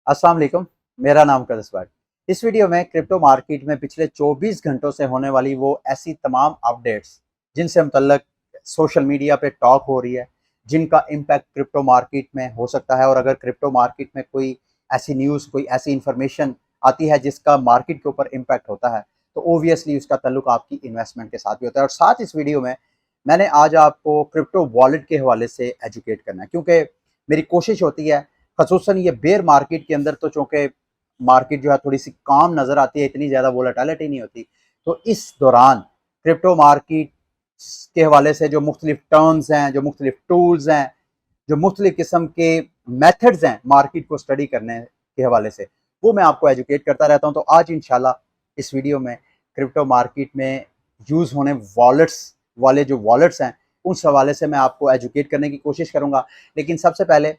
अस्सलाम वालेकुम। मेरा नाम कदस। इस वीडियो में क्रिप्टो मार्केट में पिछले 24 घंटों से होने वाली वो ऐसी तमाम अपडेट्स जिनसे मुतल्लक सोशल मीडिया पे टॉक हो रही है, जिनका इम्पैक्ट क्रिप्टो मार्केट में हो सकता है। और अगर क्रिप्टो मार्केट में कोई ऐसी न्यूज़, कोई ऐसी इंफॉर्मेशन आती है जिसका मार्केट के ऊपर इम्पैक्ट होता है, तो ओबियसली उसका ताल्लुक आपकी इन्वेस्टमेंट के साथ भी होता है। और साथ इस वीडियो में मैंने आज आपको क्रिप्टो वॉलेट के हवाले से एजुकेट करना है, क्योंकि मेरी कोशिश होती है खसूसन ये बेयर मार्केट के अंदर, तो चूंकि मार्केट जो है थोड़ी सी काम नजर आती है, इतनी ज्यादा वोलेटिलिटी नहीं होती, तो इस दौरान क्रिप्टो मार्केट के हवाले से जो मुख्तलिफ टर्म्स हैं, जो मुख्तलिफ टूल्स हैं, जो मुख्तलिफ किस्म के मेथड्स हैं मार्केट को स्टडी करने के हवाले से, वो मैं आपको एजुकेट करता रहता हूँ। तो आज इंशाल्लाह इस वीडियो में क्रिप्टो मार्केट में यूज़ होने वॉलेट्स वाले जो वॉलेट्स हैं, उस हवाले से मैं आपको एजुकेट करने की कोशिश करूँगा। लेकिन सबसे पहले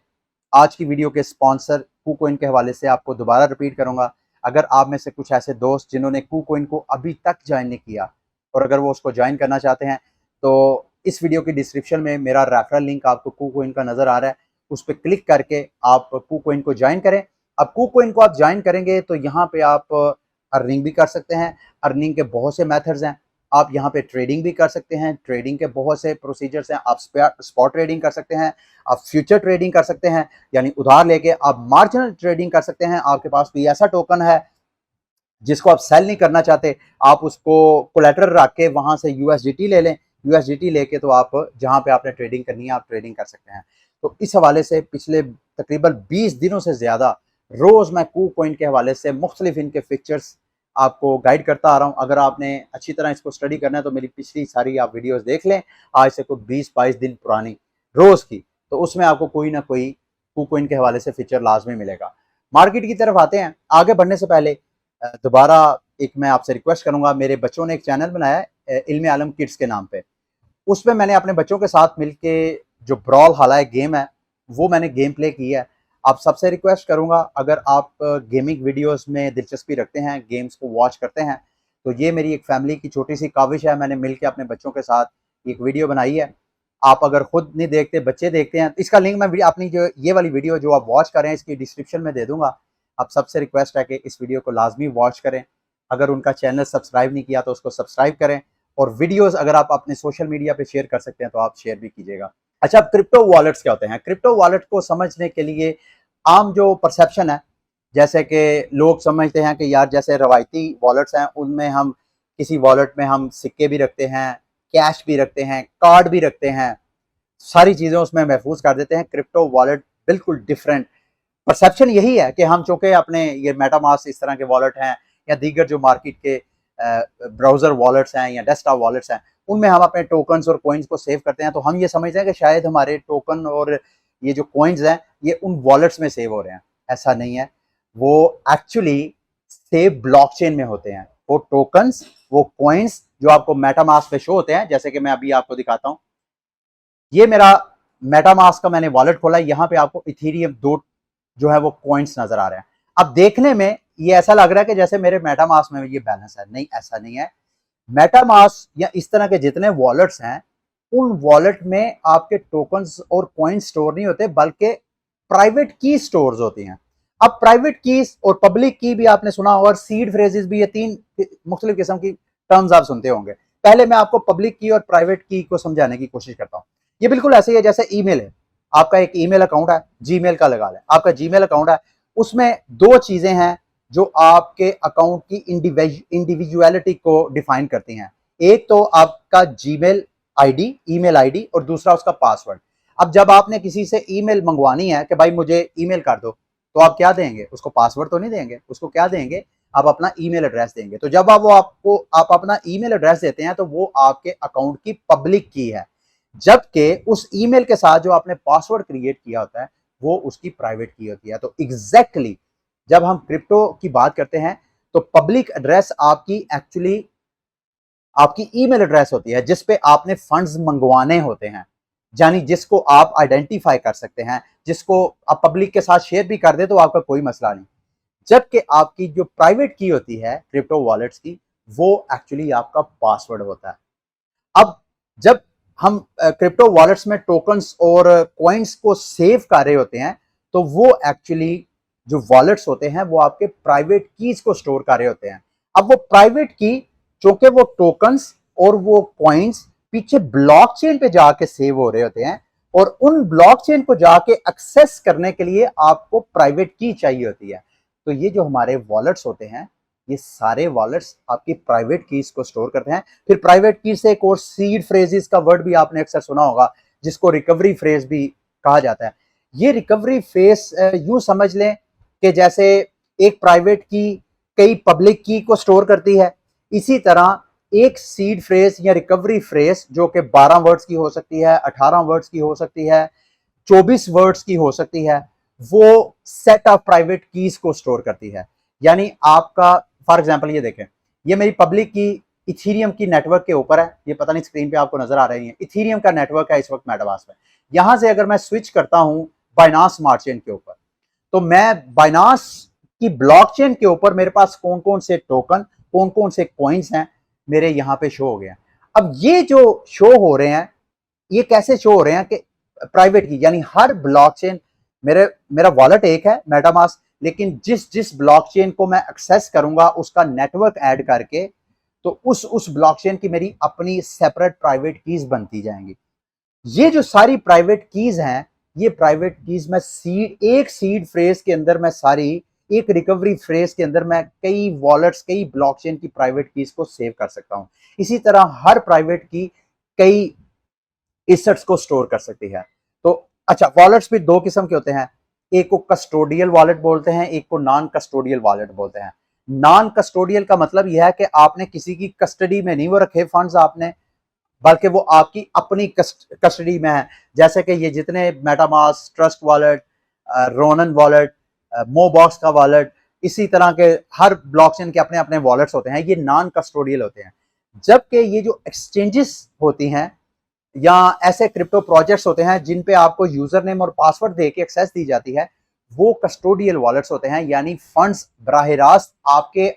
आज की वीडियो के स्पॉन्सर KuCoin के हवाले से आपको दोबारा रिपीट करूंगा। अगर आप में से कुछ ऐसे दोस्त जिन्होंने KuCoin को अभी तक ज्वाइन नहीं किया, और अगर वो उसको ज्वाइन करना चाहते हैं, तो इस वीडियो की डिस्क्रिप्शन में मेरा रेफरल लिंक आपको KuCoin का नज़र आ रहा है, उस पर क्लिक करके आप KuCoin को ज्वाइन करें। अब KuCoin को आप ज्वाइन करेंगे तो यहाँ पे आप अर्निंग भी कर सकते हैं। अर्निंग के बहुत से मेथड्स हैं। आप यहाँ पे ट्रेडिंग भी कर सकते हैं। ट्रेडिंग के बहुत से प्रोसीजर्स हैं। आप स्पॉट ट्रेडिंग कर सकते हैं, आप फ्यूचर ट्रेडिंग कर सकते हैं, यानी उधार लेके आप मार्जिनल ट्रेडिंग कर सकते हैं। आपके पास कोई ऐसा टोकन है जिसको आप सेल नहीं करना चाहते, आप उसको कोलेटरल रख के वहां से यूएसडीटी ले लें। यूएसडीटी लेके तो आप जहां पे आपने ट्रेडिंग करनी है, आप ट्रेडिंग कर सकते हैं। तो इस हवाले से पिछले तकरीबन 20 दिनों से ज्यादा रोज मैं KuCoin के हवाले से मुख्तलिफ इनके फिक्चर्स आपको गाइड करता आ रहा हूँ। अगर आपने अच्छी तरह इसको स्टडी करना है तो मेरी पिछली सारी आप वीडियोस देख लें, आज से कोई 20-22 दिन पुरानी रोज की, तो उसमें आपको कोई ना कोई KuCoin के हवाले से फीचर लाजमी मिलेगा। मार्केट की तरफ आते हैं। आगे बढ़ने से पहले दोबारा एक मैं आपसे रिक्वेस्ट करूंगा, मेरे बच्चों ने एक चैनल बनाया है इल्म आलम किड्स के नाम पे। उसमें मैंने अपने बच्चों के साथ मिलके जो ब्रॉल हाला गेम है, वो मैंने गेम प्ले किया है। आप सबसे रिक्वेस्ट करूंगा, अगर आप गेमिंग वीडियोस में दिलचस्पी रखते हैं, गेम्स को वॉच करते हैं, तो ये मेरी एक फैमिली की छोटी सी काविश है। मैंने मिलकर अपने बच्चों के साथ एक वीडियो बनाई है। आप अगर खुद नहीं देखते, बच्चे देखते हैं, इसका लिंक मैं अपनी जो ये वाली वीडियो जो आप वॉच कर रहे हैं इसकी डिस्क्रिप्शन में दे दूंगा। आप सबसे रिक्वेस्ट है कि इस वीडियो को लाजमी वॉच करें। अगर उनका चैनल सब्सक्राइब नहीं किया तो उसको सब्सक्राइब करें, और वीडियोस अगर आप अपने सोशल मीडिया पे शेयर कर सकते हैं तो आप शेयर भी कीजिएगा। अच्छा, अब क्रिप्टो वॉलेट्स क्या होते हैं? क्रिप्टो वॉलेट को समझने के लिए आम जो परसेप्शन है, जैसे कि लोग समझते हैं कि यार जैसे रवायती वॉलेट्स हैं उनमें हम किसी वॉलेट में हम सिक्के भी रखते हैं, कैश भी रखते हैं, कार्ड भी रखते हैं, सारी चीजें उसमें महफूज कर देते हैं। क्रिप्टो वॉलेट बिल्कुल डिफरेंट। परसेप्शन यही है कि हम चूंकि अपने ये मेटामास्क इस तरह के वॉलेट हैं, या दीगर जो मार्केट के ब्राउजर वॉलेट्स हैं या डेस्कटॉप वॉलेट्स हैं, उनमें हम अपने टोकन्स और कॉइन्स को सेव करते हैं, तो हम ये समझते हैं कि शायद हमारे टोकन और ये जो कॉइन्स हैं ये उन वॉलेट्स में सेव हो रहे हैं। ऐसा नहीं है। वो एक्चुअली सेव ब्लॉकचेन में होते हैं। वो टोकन्स, वो कॉइन्स जो आपको मेटामास्क पे शो होते हैं, जैसे कि मैं अभी आपको दिखाता हूँ। ये मेरा मेटामास्क का मैंने वॉलेट खोला है। यहाँ पे आपको इथेरियम 2 जो है वो कॉइन्स नजर आ रहे हैं। अब देखने में ये ऐसा लग रहा है कि जैसे मेरे मेटामास्क में ये बैलेंस है। नहीं, ऐसा नहीं है। मेटामास्क या इस तरह के जितने वॉलेट्स हैं, उन वॉलेट में आपके टोकन्स और कॉइन स्टोर नहीं होते, बल्कि प्राइवेट की स्टोर्स होती हैं। अब प्राइवेट कीज और पब्लिक की भी आपने सुना होगा, और सीड फ्रेजेस भी, ये 3 मुख्तलिफ किस्म की टर्म्स आप सुनते होंगे। पहले मैं आपको पब्लिक की और प्राइवेट की को समझाने की कोशिश करता हूं। ये बिल्कुल ऐसे ही है जैसे ईमेल है। आपका एक ईमेल अकाउंट है, जीमेल का लगा लें, आपका जीमेल अकाउंट है। उसमें 2 चीजें हैं जो आपके अकाउंट की इंडिविजुअलिटी को डिफाइन करती हैं। एक तो आपका जीमेल आईडी, ईमेल आईडी, और दूसरा उसका पासवर्ड। अब जब आपने किसी से ईमेल मंगवानी है कि भाई मुझे ईमेल कर दो, तो आप क्या देंगे? उसको पासवर्ड तो नहीं देंगे, उसको क्या देंगे? आप अपना ईमेल एड्रेस देंगे। तो जब आप अपना ईमेल एड्रेस देते हैं तो वो आपके अकाउंट की पब्लिक की है, जबकि उस ईमेल के साथ जो आपने पासवर्ड क्रिएट किया होता है वो उसकी प्राइवेट की होती है। तो एग्जैक्टली जब हम क्रिप्टो की बात करते हैं तो पब्लिक एड्रेस आपकी एक्चुअली आपकी ईमेल एड्रेस होती है, जिस पे आपने फंड्स मंगवाने होते हैं, यानी जिसको आप आइडेंटिफाई कर सकते हैं, जिसको आप पब्लिक के साथ शेयर भी कर दे तो आपका कोई मसला नहीं। जबकि आपकी जो प्राइवेट की होती है क्रिप्टो वॉलेट्स की, वो एक्चुअली आपका पासवर्ड होता है। अब जब हम क्रिप्टो वॉलेट्स में टोकन्स और कॉइन्स को सेव कर रहे होते हैं, तो वो एक्चुअली जो वॉलेट्स होते हैं वो आपके प्राइवेट कीज को स्टोर कर रहे होते हैं। अब वो प्राइवेट की, चूंकि वो टोकन्स और वो कॉइन्स पीछे ब्लॉकचेन पे जाके सेव हो रहे होते हैं, और उन ब्लॉकचेन को जाके एक्सेस करने के लिए आपको प्राइवेट की चाहिए होती है। तो ये जो हमारे वॉलेट्स होते हैं, ये सारे वॉलेट्स आपकी प्राइवेट कीज को स्टोर करते हैं। फिर प्राइवेट की से एक और सीड फ्रेजेस का वर्ड भी आपने अक्सर सुना होगा, जिसको रिकवरी फ्रेज भी कहा जाता है। ये रिकवरी फ्रेज यूं समझ लें कि जैसे एक प्राइवेट की कई पब्लिक की को स्टोर करती है, इसी तरह एक सीड फ्रेज या रिकवरी फ्रेज जो कि 12 वर्ड्स की हो सकती है, 18 वर्ड्स की हो सकती है, 24 वर्ड्स की हो सकती है, वो सेट ऑफ प्राइवेट कीज को स्टोर करती है। यानी आपका फॉर एग्जांपल ये देखें, ये मेरी पब्लिक की इथीरियम की नेटवर्क के ऊपर है, ये पता नहीं स्क्रीन पे आपको नजर आ रही है, इथीरियम का नेटवर्क है इस वक्त मेटामास्क में। यहां से अगर मैं स्विच करता हूं बाइनांस स्मार्ट चेन के ऊपर, तो मैं बाइनांस की ब्लॉकचेन के ऊपर मेरे पास कौन कौन से टोकन, कौन कौन से कॉइन्स हैं, मेरे यहां पे शो हो गए हैं। अब ये जो शो हो रहे हैं, ये कैसे शो हो रहे हैं कि प्राइवेट की, यानी हर ब्लॉकचेन, मेरा वॉलेट एक है मेटामास्क, लेकिन जिस जिस ब्लॉकचेन को मैं एक्सेस करूंगा उसका नेटवर्क ऐड करके, तो उस ब्लॉकचेन की मेरी अपनी सेपरेट प्राइवेट कीज बनती जाएंगी। ये जो सारी प्राइवेट कीज हैं, ये प्राइवेट कीज मैं एक सीड फ्रेज के अंदर मैं सारी, एक रिकवरी फ्रेज के अंदर मैं कई वॉलेट्स, कई ब्लॉकचेन की प्राइवेट कीज को सेव कर सकता हूं। इसी तरह हर प्राइवेट की कई एसेट्स को स्टोर कर सकती है। तो अच्छा, वॉलेट्स भी दो किस्म के होते हैं, एक को कस्टोडियल वॉलेट बोलते हैं, एक को नॉन कस्टोडियल वॉलेट बोलते हैं। नॉन कस्टोडियल का मतलब यह है कि आपने किसी की कस्टडी में नहीं वो रखे फंड्स आपने, बल्कि वो आपकी अपनी कस्टडी में है। जैसे कि ये जितने MetaMask, trust wallet, Ronin wallet, Mobox का वॉलेट, इसी तरह के हर ब्लॉकचेन के अपने अपने वॉलेट्स होते हैं, ये नॉन कस्टोडियल होते हैं। जबकि ये जो एक्सचेंजेस होती हैं या ऐसे क्रिप्टो प्रोजेक्ट्स होते हैं जिन पे आपको यूजर नेम और पासवर्ड दे के एक्सेस दी जाती है, वो कस्टोडियल वॉलेट्स होते हैं। यानी फंड्स बराह रास्त आपके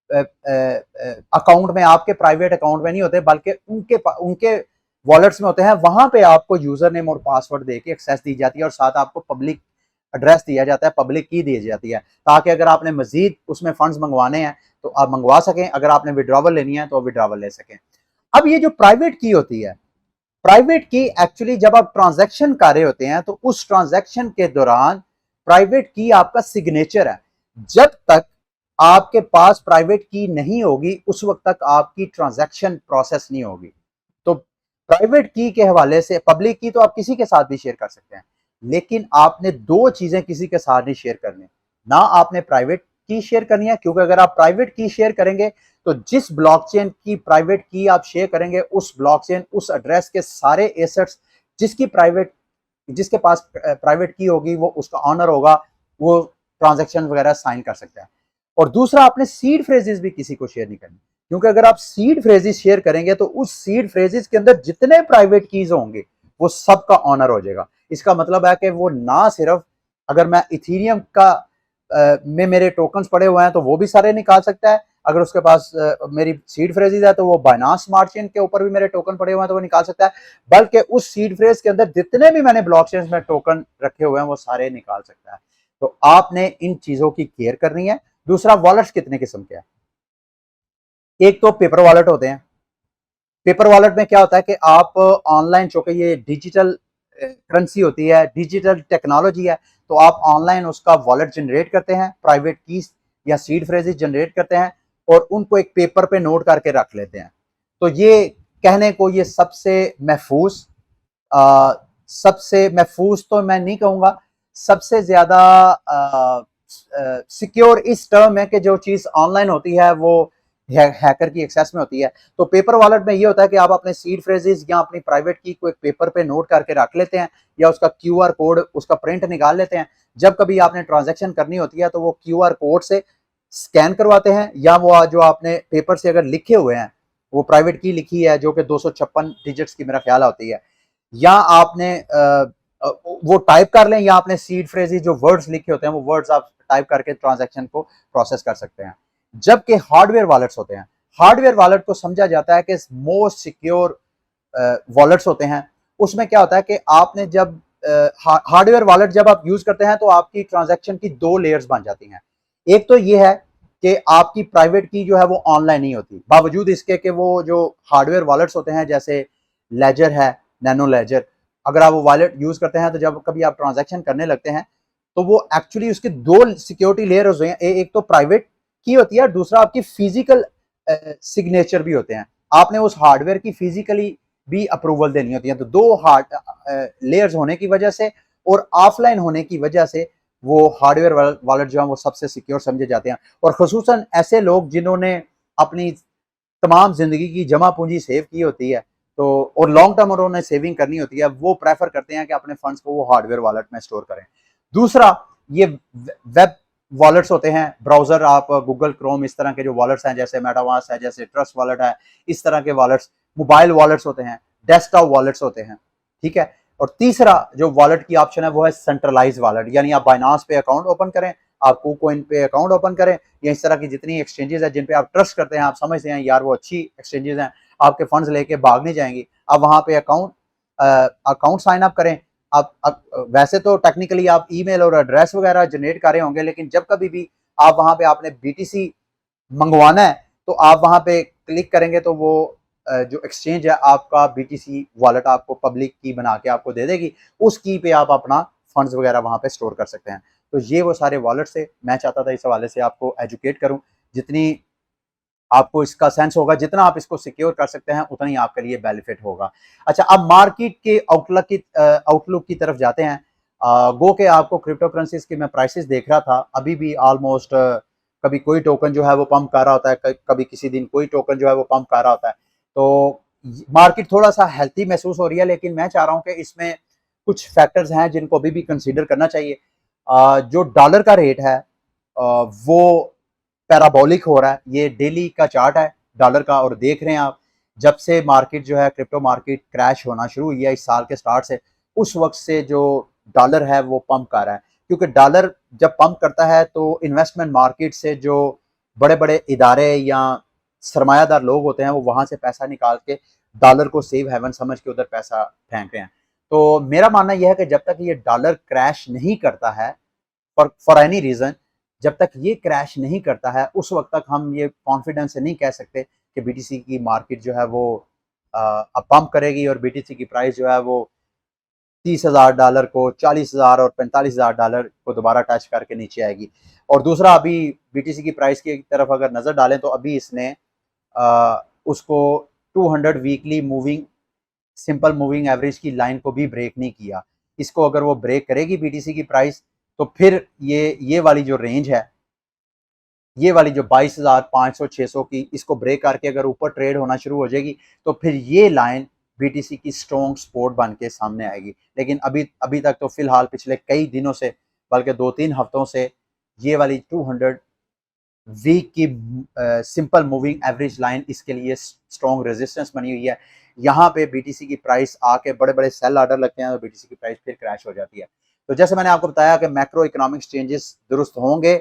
अकाउंट में, आपके प्राइवेट अकाउंट में नहीं होते, बल्कि उनके वॉलेट्स में होते हैं। वहां पे आपको यूजर नेम और पासवर्ड देके एक्सेस दी जाती है, और साथ आपको पब्लिक एड्रेस दिया जाता है, पब्लिक की दी जाती है, ताकि अगर आपने मजीद उसमें फंड्स मंगवाने हैं तो आप मंगवा सकें, अगर आपने विड्रॉवल लेनी है तो विड्रॉवल ले सकें। अब ये जो प्राइवेट की होती है, प्राइवेट की एक्चुअली जब आप ट्रांजैक्शन कर रहे होते हैं तो उस ट्रांजैक्शन के दौरान प्राइवेट की आपका सिग्नेचर है। जब तक आपके पास प्राइवेट की नहीं होगी उस वक्त तक आपकी ट्रांजैक्शन प्रोसेस नहीं होगी। तो प्राइवेट की के हवाले से, पब्लिक की तो आप किसी के साथ भी शेयर कर सकते हैं, लेकिन आपने दो चीजें किसी के साथ नहीं शेयर करनी, ना आपने प्राइवेट की शेयर करनी है, क्योंकि अगर आप प्राइवेट की शेयर करेंगे तो जिस ब्लॉकचेन की प्राइवेट की आप शेयर करेंगे, उस ब्लॉकचेन, उस एड्रेस के सारे एसेट्स जिसके पास प्राइवेट की होगी, वो उसका ऑनर होगा, वो ट्रांजैक्शन वगैरह साइन कर सकता है। और दूसरा, आपने सीड फ्रेजेस भी किसी को शेयर नहीं करनी, क्योंकि अगर आप सीड फ्रेजेस शेयर करेंगे तो उस सीड फ्रेजेस के अंदर जितने प्राइवेट कीज होंगे वो सबका ऑनर हो जाएगा। इसका मतलब है कि वो ना सिर्फ, अगर मैं इथीरियम का में मेरे टोकन्स पड़े हुए हैं तो वो भी सारे निकाल सकता है, अगर उसके पास मेरी सीड फ्रेजेस है तो वो बाइनांस स्मार्ट चेन के ऊपर भी मेरे टोकन पड़े हुए हैं तो वो निकाल सकता है, बल्कि उस सीड फ्रेज के अंदर जितने भी मैंने ब्लॉकचेन में टोकन रखे हुए हैं वो सारे निकाल सकता है। तो आपने इन चीजों की केयर करनी है। दूसरा, वॉलेट्स कितने किस्म के हैं? एक तो पेपर वॉलेट होते हैं। पेपर वॉलेट में क्या होता है कि आप ऑनलाइन, चूंकि ये डिजिटल करेंसी होती है, डिजिटल टेक्नोलॉजी है, तो आप ऑनलाइन उसका वॉलेट जनरेट करते हैं, प्राइवेट कीज या सीड फ्रेजेस जनरेट करते हैं और उनको एक पेपर पे नोट करके रख लेते हैं। तो ये कहने को ये सबसे महफूज तो मैं नहीं कहूंगा, सबसे ज्यादा सिक्योर इस टर्म है कि जो चीज ऑनलाइन होती है वो हैकर की एक्सेस में होती है। तो पेपर वॉलेट में ये होता है कि आप अपने सीड फ्रेजेस या अपनी प्राइवेट की को एक पेपर पे नोट करके रख लेते हैं, या उसका क्यूआर कोड, उसका प्रिंट निकाल लेते हैं। जब कभी आपने ट्रांजैक्शन करनी होती है तो वो क्यूआर कोड से स्कैन करवाते हैं, या वो जो आपने पेपर से अगर लिखे हुए हैं, वो प्राइवेट की लिखी है जो कि 256 डिजिट्स की मेरा ख्याल होती है, या आपने वो टाइप कर लें, या आपने सीड फ्रेजेस जो वर्ड्स लिखे होते हैं वो वर्ड्स आप टाइप करके ट्रांजैक्शन को प्रोसेस कर सकते हैं। जबकि हार्डवेयर वॉलेट्स होते हैं, हार्डवेयर वॉलेट को समझा जाता है कि मोस्ट सिक्योर वॉलेट्स होते हैं। उसमें क्या होता है कि आपने जब हार्डवेयर वॉलेट जब आप यूज करते हैं तो आपकी ट्रांजैक्शन की दो लेयर्स बन जाती हैं। एक तो ये है कि आपकी प्राइवेट की जो है वो ऑनलाइन नहीं होती, बावजूद इसके कि वो जो हार्डवेयर वॉलेट्स होते हैं जैसे लेजर है, नैनो लेजर, अगर आप वो वॉलेट यूज करते हैं तो जब कभी आप ट्रांजैक्शन करने लगते हैं तो वो एक्चुअली उसके दो सिक्योरिटी लेयर होते हैं। एक तो प्राइवेट की होती है, दूसरा आपकी फिजिकल सिग्नेचर भी होते हैं। आपने उस हार्डवेयर की फिजिकली भी अप्रूवल देनी होती है। तो दो हार्ड लेयर्स होने की वजह से और ऑफलाइन होने की वजह से वो हार्डवेयर वॉलेट जो है वो सबसे सिक्योर समझे जाते हैं। और खुसूसन ऐसे लोग जिन्होंने अपनी तमाम जिंदगी की जमा पूंजी सेव की होती है तो और लॉन्ग टर्म उन्होंने सेविंग करनी होती है, वो प्रेफर करते हैं कि अपने फंड्स को वो हार्डवेयर वॉलेट में स्टोर करें। दूसरा, ये वेब वॉलेट्स होते हैं, ब्राउजर, आप गूगल क्रोम, इस तरह के जो वॉलेट्स हैं जैसे मेटामास्क है, जैसे ट्रस्ट वॉलेट है, इस तरह के वॉलेट्स, मोबाइल वॉलेट्स होते हैं, डेस्कटॉप वॉलेट्स होते हैं, ठीक है। और तीसरा जो वॉलेट की ऑप्शन है वो है सेंट्रलाइज वॉलेट, यानी आप बाइनांस पे अकाउंट ओपन करें, आप KuCoin पे अकाउंट ओपन करें, या इस तरह की जितनी एक्सचेंजेस है जिन पे आप ट्रस्ट करते हैं, आप समझते हैं यार वो अच्छी एक्सचेंजेस हैं, आपके फंड्स लेके भाग नहीं जाएंगी, आप वहां पे अकाउंट साइन अप करें। आप वैसे तो टेक्निकली आप ईमेल और एड्रेस वगैरह जनरेट कर रहे होंगे, लेकिन जब कभी भी आप वहां पे आपने BTC मंगवाना है तो आप वहां पे क्लिक करेंगे तो वो जो एक्सचेंज है आपका BTC वॉलेट आपको पब्लिक की बना के आपको दे देगी, उस की पे आप अपना फंड्स वगैरह वहां पे स्टोर कर सकते हैं। तो ये वो सारे वॉलेट से मैं चाहता था इस हवाले से आपको एजुकेट करूं। जितनी आपको इसका सेंस होगा, जितना आप इसको सिक्योर कर सकते हैं, उतना ही आपके लिए बेनिफिट होगा। अच्छा, अब मार्केट के आउटलुक की तरफ जाते हैं। गो के आपको क्रिप्टो करेंसीज की मैं प्राइसेस देख रहा था, अभी भी ऑलमोस्ट कभी कोई टोकन जो है वो पंप कर रहा होता है, कभी किसी दिन कोई टोकन जो है वो पंप कर रहा होता है। तो मार्केट थोड़ा सा हेल्थी महसूस हो रही है, लेकिन मैं चाह रहा हूँ कि इसमें कुछ फैक्टर्स हैं जिनको अभी भी कंसीडर करना चाहिए। जो डॉलर का रेट है वो पैराबोलिक हो रहा है, ये डेली का चार्ट है डॉलर का, और देख रहे हैं आप जब से मार्केट जो है क्रिप्टो मार्केट क्रैश होना शुरू हुई है इस साल के स्टार्ट से, उस वक्त से जो डॉलर है वो पंप कर रहा है। क्योंकि डॉलर जब पंप करता है तो इन्वेस्टमेंट मार्केट से जो बड़े बड़े इदारे या सरमायादार लोग होते हैं वो वहां से पैसा निकाल के डॉलर को सेव हेवन समझ के उधर पैसा फेंक रहे हैं। तो मेरा मानना यह है कि जब तक ये डॉलर क्रैश नहीं करता है फॉर एनी रीजन, जब तक ये क्रैश नहीं करता है उस वक्त तक हम ये कॉन्फिडेंस से नहीं कह सकते कि BTC की मार्केट जो है वो अब पंप करेगी और BTC की प्राइस जो है वो $30,000 को, 40,000 और $45,000 को दोबारा टच करके नीचे आएगी। और दूसरा, अभी BTC की प्राइस की तरफ अगर नजर डालें तो अभी इसने उसको 200 weekly moving simple moving average की लाइन को भी ब्रेक नहीं किया। इसको अगर वो ब्रेक करेगी BTC की प्राइस तो फिर ये वाली जो रेंज है, ये वाली जो 22,500 600 की, इसको ब्रेक करके अगर ऊपर ट्रेड होना शुरू हो जाएगी तो फिर ये लाइन BTC की स्ट्रॉन्ग सपोर्ट बन के सामने आएगी। लेकिन अभी अभी तक तो फिलहाल पिछले कई दिनों से, बल्कि 2-3 हफ्तों से, ये वाली 200 वीक की सिंपल मूविंग एवरेज लाइन इसके लिए स्ट्रॉन्ग रेजिस्टेंस बनी हुई है। यहाँ पे BTC की प्राइस आके बड़े बड़े सेल ऑर्डर लगते हैं तो BTC की प्राइस फिर क्रैश हो जाती है। तो जैसे मैंने आपको बताया कि मैक्रो इकोनॉमिक चेंजेस दुरुस्त होंगे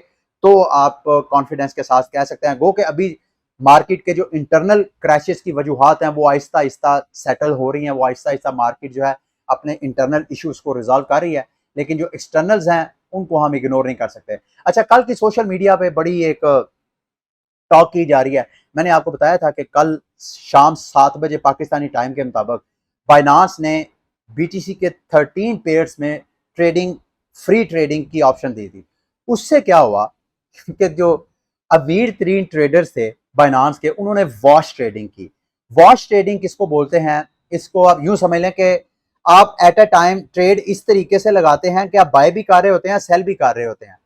तो आप कॉन्फिडेंस के साथ कह सकते हैं गो कि अभी मार्केट के जो इंटरनल क्रैशेस की वजूहत हैं वो आहिस्ता आहिस्ता सेटल हो रही हैं, वो आहिस्ता आहिस्ता मार्केट जो है अपने इंटरनल इश्यूज को रिजॉल्व कर रही है, लेकिन जो एक्सटर्नल्स हैं उनको हम इग्नोर नहीं कर सकते। अच्छा, कल की सोशल मीडिया पे बड़ी एक टॉक की जा रही है। मैंने आपको बताया था कि कल शाम 7 बजे पाकिस्तानी टाइम के मुताबिक बाइनांस ने BTC के 13 पेयर्स में फ्री ट्रेडिंग की ऑप्शन दी थी। उससे क्या हुआ कि जो अमीर तरीन ट्रेडर्स थे बाइनांस के, उन्होंने वॉश ट्रेडिंग की। वॉश ट्रेडिंग किसको बोलते हैं? इसको आप यूं समझ लें कि आप एट अ टाइम ट्रेड इस तरीके से लगाते हैं कि आप बाय भी कर रहे होते हैं, सेल भी कर रहे होते हैं।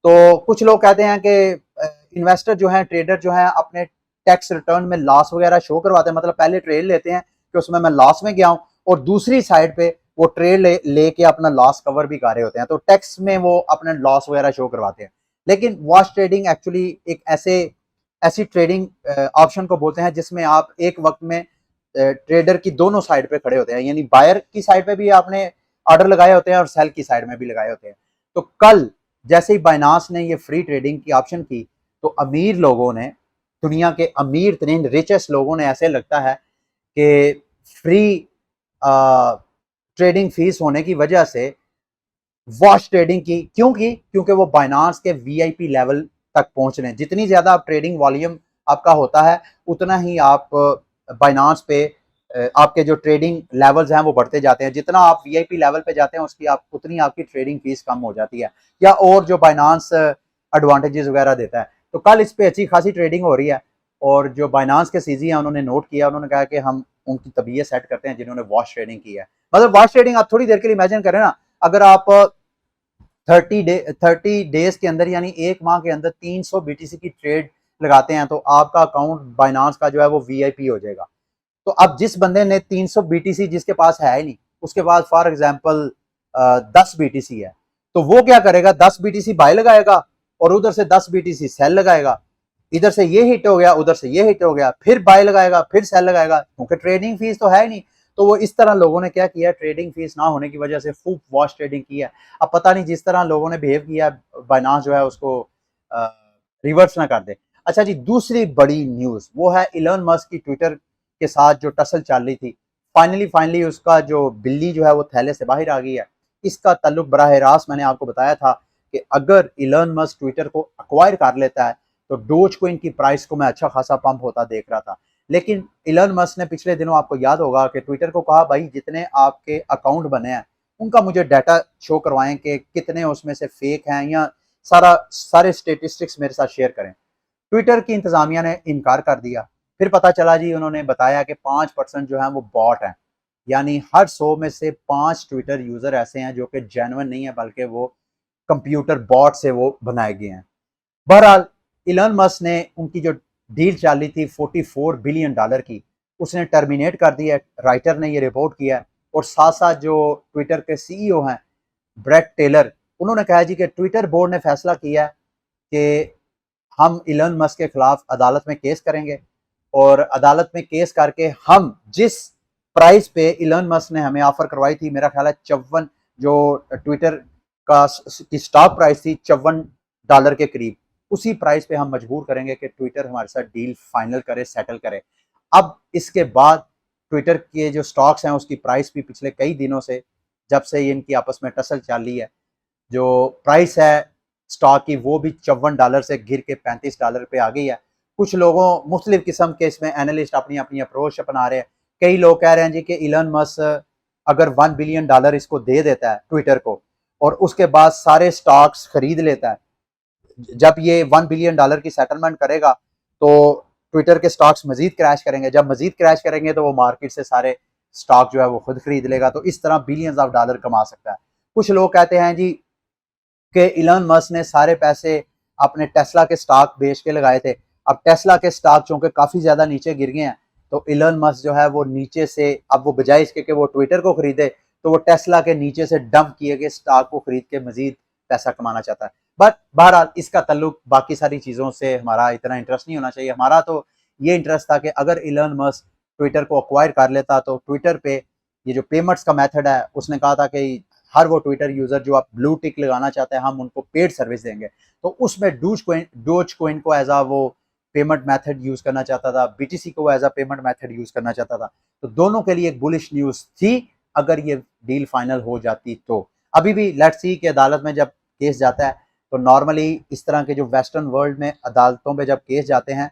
तो कुछ लोग कहते हैं कि इन्वेस्टर जो है, ट्रेडर जो है, अपने टैक्स रिटर्न में लॉस वगैरह शो करवाते हैं, मतलब पहले ट्रेड लेते हैं कि उसमें मैं लॉस में गया हूं, और दूसरी साइड पे वो ट्रेड लेके अपना लॉस कवर भी कर रहे होते हैं, तो टैक्स में वो अपने लॉस वगैरह शो करवाते हैं। लेकिन वॉश ट्रेडिंग एक्चुअली एक ऐसी ट्रेडिंग ऑप्शन को बोलते हैं जिसमें आप एक वक्त में ट्रेडर की दोनों साइड पे खड़े होते हैं, यानी बायर की साइड पे भी आपने ऑर्डर लगाए होते हैं और सेल की साइड में भी लगाए होते हैं। तो कल जैसे ही बाइनांस ने ये फ्री ट्रेडिंग की ऑप्शन की तो अमीर लोगों ने, दुनिया के अमीर तरीन रिचेस्ट लोगों ने, ऐसे लगता है कि फ्री ट्रेडिंग फीस होने की वजह से वॉश ट्रेडिंग की, क्योंकि वो बाइनांस के वीआईपी लेवल तक पहुंच रहे हैं। जितनी ज्यादा आप ट्रेडिंग वॉल्यूम आपका होता है उतना ही आप बाइनांस पे आपके जो ट्रेडिंग लेवल्स हैं वो बढ़ते जाते हैं। जितना आप वीआईपी लेवल पे जाते हैं उसकी आप उतनी आपकी ट्रेडिंग फीस कम हो जाती है, या और जो बाइनांस एडवांटेजेस वगैरह देता है। तो कल इस पे अच्छी खासी ट्रेडिंग हो रही है, और जो बाइनांस के सीजी हैं उन्होंने नोट किया, उन्होंने कहा कि हम उनकी तबीयत सेट करते हैं जिन्होंने वॉश ट्रेडिंग की है। मतलब वॉश ट्रेडिंग आप थोड़ी देर के लिए इमेजिन करें ना, अगर आप 30 डेज के अंदर यानी एक माह के अंदर 300 बीटीसी की ट्रेड लगाते हैं तो आपका अकाउंट बाइनांस का जो है वो वीआईपी हो जाएगा। तो अब जिस बंदे ने 300 बीटीसी जिसके पास है ही नहीं, उसके पास फॉर एग्जांपल 10 बीटीसी है, तो वो क्या करेगा, 10 बीटीसी बाय लगाएगा और उधर से 10 बीटीसी सेल लगाएगा। इधर से ये हिट हो गया, उधर से ये हिट हो गया, फिर बाय लगाएगा, फिर सेल लगाएगा, क्योंकि ट्रेडिंग फीस तो है नहीं। तो वो इस तरह लोगों ने क्या किया, ट्रेडिंग फीस ना होने की वजह से फुल वॉश ट्रेडिंग की है। अब पता नहीं जिस तरह लोगों ने बिहेव किया, बाइनांस जो है उसको रिवर्स ना कर दे। अच्छा जी, दूसरी बड़ी न्यूज वो है इलॉन मस्क की ट्विटर के साथ जो टसल चल रही थी, फाइनली उसका जो बिल्ली जो है वो थैले से बाहर आ गई है। इसका ताल्लुक बराह रास्त मैंने आपको बताया था कि अगर इलॉन मस्क ट्विटर को अक्वायर कर लेता है तो डोज कोइन की प्राइस को मैं अच्छा खासा पंप होता देख रहा था। लेकिन इलॉन मस्क ने पिछले दिनों, आपको याद होगा कि ट्विटर को कहा भाई जितने आपके अकाउंट बने हैं उनका मुझे डाटा शो करवाएं कि कितने उसमें से फेक हैं, या सारे स्टेटिस्टिक्स मेरे साथ शेयर करें। ट्विटर की इंतजामिया ने इनकार कर दिया। फिर पता चला जी, उन्होंने बताया कि 5% जो है वो बॉट हैं, यानी हर 100 में से 5 ट्विटर यूजर ऐसे हैं जो कि जेन्युइन नहीं है, बल्कि वो कंप्यूटर बॉट से वो बनाए गए हैं। बहरहाल इलॉन मस्क ने उनकी जो डील चाली थी $44 बिलियन की, उसने टर्मिनेट कर दी है। राइटर ने ये रिपोर्ट किया, और साथ साथ जो ट्विटर के सीईओ हैं ब्रेट टेलर, उन्होंने कहा जी कि ट्विटर बोर्ड ने फैसला किया कि हम इलॉन मस्क के खिलाफ अदालत में केस करेंगे, और अदालत में केस करके हम जिस प्राइस पे इलॉन मस्क ने हमें ऑफर करवाई थी, मेरा ख्याल है 54, जो ट्विटर का की स्टॉक प्राइस थी $54 के करीब, उसी प्राइस पे हम मजबूर करेंगे कि ट्विटर हमारे साथ डील फाइनल करे, सेटल करे। अब इसके बाद ट्विटर के जो स्टॉक्स हैं उसकी प्राइस भी पिछले कई दिनों से, जब से इनकी आपस में टसल चल रही है, जो प्राइस है स्टॉक की वो भी $54 से गिर के $35 पे आ गई है। कुछ लोगों, मुख्तलिफ किस्म के इसमें एनालिस्ट अपनी अपनी अप्रोच अपना रहे हैं। कई लोग कह रहे हैं जी कि इलॉन मस्क अगर $1 बिलियन इसको दे देता है ट्विटर को, और उसके बाद सारे स्टॉक्स खरीद लेता है, जब ये $1 बिलियन की सेटलमेंट करेगा तो ट्विटर के स्टॉक्स मजीद क्रैश करेंगे। जब मजीद क्रैश करेंगे तो वो मार्केट से सारे स्टॉक जो है वो खुद खरीद लेगा, तो इस तरह बिलियंस ऑफ डॉलर कमा सकता है। कुछ लोग कहते हैं जी कि इलॉन मस्क ने सारे पैसे अपने टेस्ला के स्टॉक बेच के लगाए थे। अब टेस्ला के स्टॉक चूंकि काफी ज्यादा नीचे गिर गए हैं, तो इलॉन मस्क जो है वो नीचे से, अब वो बजाय इसके कि वो ट्विटर को खरीदे, तो वो टेस्ला के नीचे से डंप किए गए स्टॉक को खरीद के मजीद पैसा कमाना चाहता है। बट बहरहाल इसका ताल्लुक बाकी सारी चीजों से हमारा इतना इंटरेस्ट नहीं होना चाहिए। हमारा तो ये इंटरेस्ट था कि अगर इलॉन मस्क ट्विटर को अक्वायर कर लेता तो ट्विटर पे ये जो पेमेंट्स का मेथड है, उसने कहा था कि हर वो ट्विटर यूजर जो आप ब्लू टिक लगाना चाहते हैं हम उनको पेड सर्विस देंगे, तो उसमें डोज कोइन को एज आ वो पेमेंट मेथड यूज करना चाहता था, बीटीसी को एज आ पेमेंट मेथड यूज करना चाहता था। तो दोनों के लिए एक बुलिश न्यूज थी अगर ये डील फाइनल हो जाती तो। अभी भी लेट्स सी कि अदालत में जब केस जाता है, तो नॉर्मली इस तरह के जो वेस्टर्न वर्ल्ड में अदालतों में जब केस जाते हैं,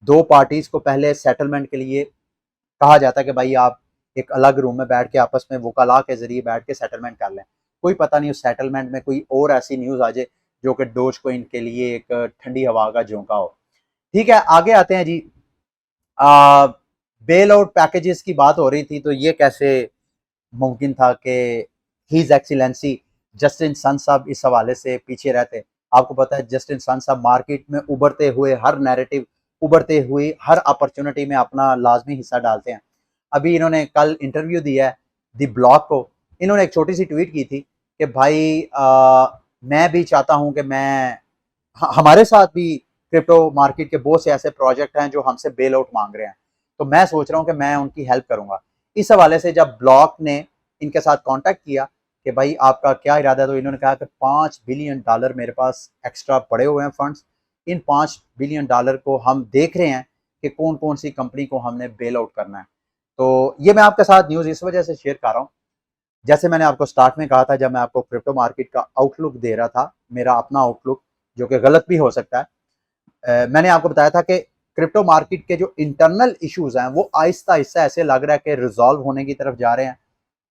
दो पार्टीज को पहले सेटलमेंट के लिए कहा जाता है कि भाई आप एक अलग रूम में बैठ के आपस में वकाला के जरिए बैठ के सेटलमेंट कर लें। कोई पता नहीं उस सेटलमेंट में कोई और ऐसी न्यूज आ जाए जो कि डोज को इनके लिए एक ठंडी हवा का झोंका हो। ठीक है, आगे आते हैं जी। बेल आउट पैकेजेस की बात हो रही थी, तो ये कैसे मुमकिन था कि हीज एक्सीलेंसी जस्टिन सन साहब इस हवाले से पीछे रहते। आपको पता है जस्टिन सन साहब मार्केट में उभरते हुए हर नैरेटिव, उभरते हुए हर अपॉर्चुनिटी में अपना लाजमी हिस्सा डालते हैं। अभी इन्होंने कल इंटरव्यू दिया है दी ब्लॉक को। इन्होंने एक छोटी सी ट्वीट की थी कि भाई मैं भी चाहता हूं कि मैं, हमारे साथ भी क्रिप्टो मार्केट के बहुत से ऐसे प्रोजेक्ट हैं जो हमसे बेल आउट मांग रहे हैं, तो मैं सोच रहा हूं कि मैं उनकी हेल्प करूंगा। इस हवाले से जब ब्लॉक ने इनके साथ कांटेक्ट किया कि भाई आपका क्या इरादा है, तो इन्होंने कहा कि $5 बिलियन मेरे पास एक्स्ट्रा पड़े हुए हैं फंड्स। इन $5 बिलियन को हम देख रहे हैं कि कौन कौन सी कंपनी को हमने बेल आउट करना है। तो ये मैं आपके साथ न्यूज़ इस वजह से शेयर कर रहा हूँ जैसे मैंने आपको स्टार्ट में कहा था, जब मैं आपको क्रिप्टो मार्केट का आउटलुक दे रहा था, मेरा अपना आउटलुक जो कि गलत भी हो सकता है, मैंने आपको बताया था कि क्रिप्टो मार्केट के जो इंटरनल इश्यूज हैं वो आहिस्ता आहिस्ता ऐसे लग रहा है कि रिजॉल्व होने की तरफ जा रहे हैं।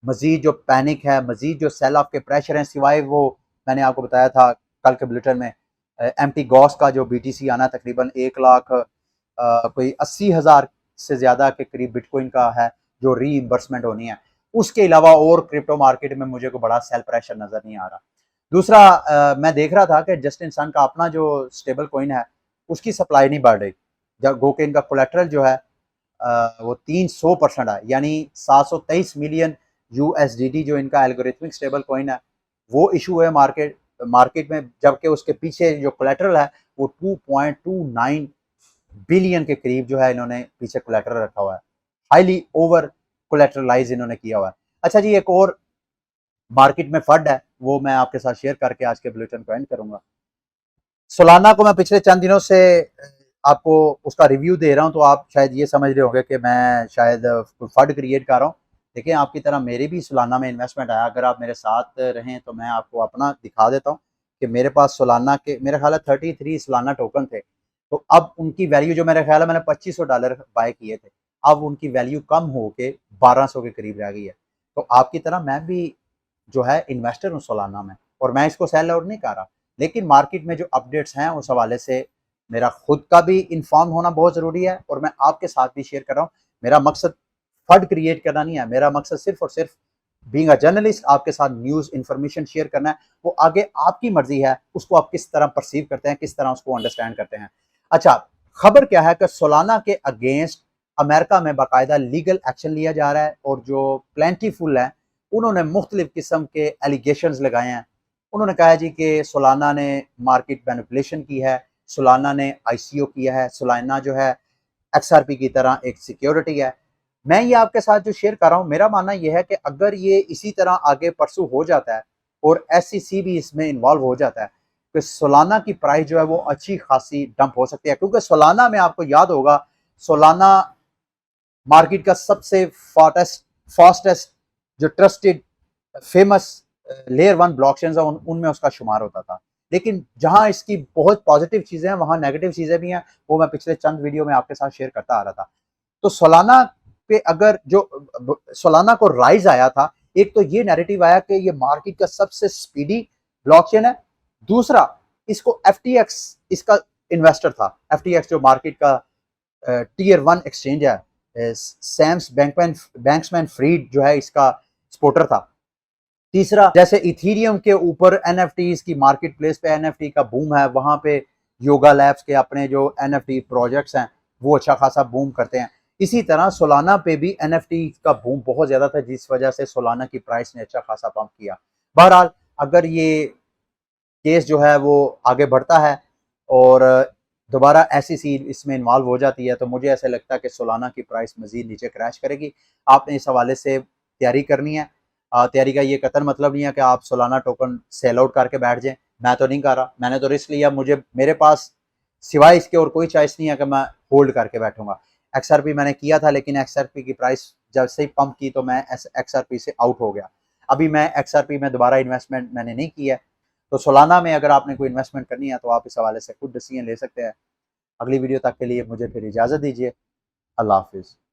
मजीद जो पैनिक है, मजीद जो सेल ऑफ के प्रेशर हैं, सिवाय वो मैंने आपको बताया था कल के बुलेटिन में एम टी गॉस का जो BTC आना तकरीबन 1 लाख कोई 80,000 से ज़्यादा के करीब बिटकॉइन का है जो रीइंबर्समेंट होनी है। उसके अलावा और क्रिप्टो मार्केट में मुझे को बड़ा सेल प्रेशर नज़र नहीं आ रहा। दूसरा, मैं देख रहा था कि जस्टिन सन का अपना जो स्टेबल कॉइन है उसकी सप्लाई नहीं बढ़ रही। जब गोकेन का कोलेट्रल जो है वो 300% है, यानी 723 मिलियन USDT जो इनका एल्गोरिथमिक स्टेबल कॉइन है वो इशू है मार्केट में, जबकि उसके पीछे जो कोलेट्रल है वो 2.29 बिलियन के करीब जो है इन्होंने पीछे कोलेट्रल रखा हुआ है। हाईली ओवर कोलेट्रलाइज इन्होंने किया हुआ है। अच्छा जी, एक और मार्केट में फंड है, वो मैं आपके साथ शेयर करके आज के बुलेटिन को एंड करूंगा। सोलाना को मैं पिछले चंद दिनों से आपको उसका रिव्यू दे रहा हूं, तो आप शायद ये समझ रहे होंगे कि मैं शायद फंड क्रिएट कर रहा हूं। देखिए, आपकी तरह मेरी भी सोलाना में इन्वेस्टमेंट है। अगर आप मेरे साथ रहें तो मैं आपको अपना दिखा देता हूं कि मेरे पास सोलाना के मेरे ख्याल है 33 सोलाना टोकन थे। तो अब उनकी वैल्यू जो मेरे ख्याल है मैंने $2500 बाय किए थे, अब उनकी वैल्यू कम होके 1200 के करीब रह गई है। तो आपकी तरह मैं भी जो है इन्वेस्टर हूँ सोलाना में, और मैं इसको सेल आउट नहीं कर रहा। लेकिन मार्केट में जो अपडेट्स हैं उस हवाले से मेरा खुद का भी इन्फॉर्म होना बहुत ज़रूरी है, और मैं आपके साथ भी शेयर कर रहा हूँ। मेरा मकसद फंड क्रिएट करना नहीं है, मेरा मकसद सिर्फ और सिर्फ बीइंग अ जर्नलिस्ट आपके साथ न्यूज़ इन्फॉर्मेशन शेयर करना है। वो आगे आपकी मर्जी है, उसको आप किस तरह परसीव करते हैं, किस तरह उसको अंडरस्टैंड करते हैं। अच्छा, खबर क्या है कि सोलाना के अगेंस्ट अमेरिका में बाकायदा लीगल एक्शन लिया जा रहा है, और जो प्लेंटीफुल है उन्होंने मुख्तलिफ किस्म के एलिगेशंस लगाए हैं। उन्होंने कहा है जी कि सोलाना ने मार्केट मैनिपुलेशन की है, सोलाना ने ICO किया है, सोलाना जो है XRP की तरह एक सिक्योरिटी है। मैं ये आपके साथ जो शेयर कर रहा हूँ, मेरा मानना यह है कि अगर ये इसी तरह आगे परसू हो जाता है और SEC भी इसमें इन्वॉल्व हो जाता है, तो सोलाना की प्राइस जो है वो अच्छी खासी डंप हो सकती है। क्योंकि सोलाना में आपको याद होगा, सोलाना मार्केट का सबसे फास्टेस्ट जो ट्रस्टेड फेमस लेयर 1 ब्लॉकचेन है उनमें उसका शुमार होता था। लेकिन जहां इसकी बहुत पॉजिटिव चीजें हैं वहां नेगेटिव चीजें भी हैं, वो मैं पिछले चंद वीडियो में आपके साथ शेयर करता आ रहा था। तो सोलाना पे अगर जो सोलाना को राइज आया था, एक तो ये नैरेटिव आया कि ये मार्केट का सबसे स्पीडी ब्लॉकचेन है। दूसरा, इसको FTX इसका इन्वेस्टर था। FTX जो मार्केट का टीयर 1 एक्सचेंज है, सैम्स बैंक्समैन फ्रीड जो है इसका सपोर्टर था। तीसरा, जैसे इथीरियम के ऊपर NFTs की मार्केट प्लेस पे NFT का बूम है, वहां पे योगा लैब्स के अपने जो NFT प्रोजेक्ट्स हैं वो अच्छा खासा बूम करते हैं। इसी तरह सोलाना पे भी NFT का बूम बहुत ज्यादा था, जिस वजह से सोलाना की प्राइस ने अच्छा खासा पंप किया। बहरहाल, अगर ये केस जो है वो आगे बढ़ता है और दोबारा SEC इसमें इन्वॉल्व हो जाती है, तो मुझे ऐसा लगता है कि सोलाना की प्राइस मजीद नीचे क्रैश करेगी। आपने इस हवाले से तैयारी करनी है। तैयारी का ये कतई मतलब नहीं है कि आप सोलाना टोकन सेल आउट करके बैठ जाएं। मैं तो नहीं कर रहा, मैंने तो रिस्क लिया। मेरे पास सिवाय इसके और कोई चॉइस नहीं है कि मैं होल्ड करके बैठूंगा। XRP मैंने किया था, लेकिन XRP की प्राइस जब से ही पंप की तो मैं XRP से आउट हो गया। अभी मैं XRP में दोबारा इन्वेस्टमेंट मैंने नहीं की है। तो सोलाना में अगर आपने कोई इन्वेस्टमेंट करनी है तो आप इस हवाले से खुद डिसीजन ले सकते हैं। अगली वीडियो तक के लिए मुझे फिर इजाज़त दीजिए। अल्लाह हाफिज़।